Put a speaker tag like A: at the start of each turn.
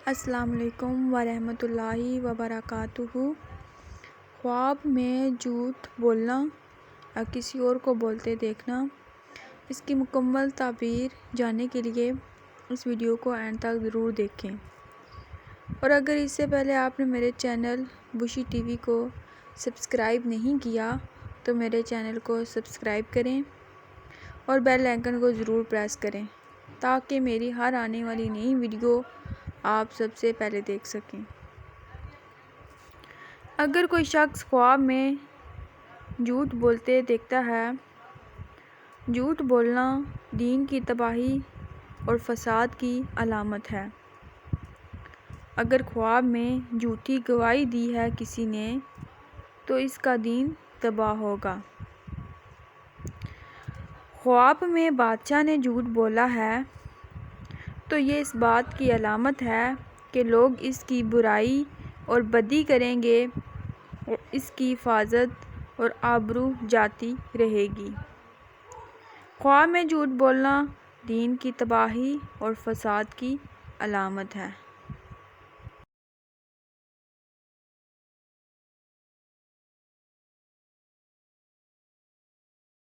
A: السلام علیکم ورحمۃ اللہ وبرکاتہ۔ خواب میں جھوٹ بولنا یا کسی اور کو بولتے دیکھنا، اس کی مکمل تعبیر جاننے کے لیے اس ویڈیو کو اینڈ تک ضرور دیکھیں، اور اگر اس سے پہلے آپ نے میرے چینل بشی ٹی وی کو سبسکرائب نہیں کیا تو میرے چینل کو سبسکرائب کریں اور بیل آئیکن کو ضرور پریس کریں تاکہ میری ہر آنے والی نئی ویڈیو آپ سب سے پہلے دیکھ سکیں۔ اگر کوئی شخص خواب میں جھوٹ بولتے دیکھتا ہے، جھوٹ بولنا دین کی تباہی اور فساد کی علامت ہے۔ اگر خواب میں جھوٹی گواہی دی ہے کسی نے تو اس کا دین تباہ ہوگا۔ خواب میں بادشاہ نے جھوٹ بولا ہے تو یہ اس بات کی علامت ہے کہ لوگ اس کی برائی اور بدی کریں گے اور اس کی حفاظت اور آبرو جاتی رہے گی۔ خواب میں جھوٹ بولنا دین کی تباہی اور فساد کی علامت ہے۔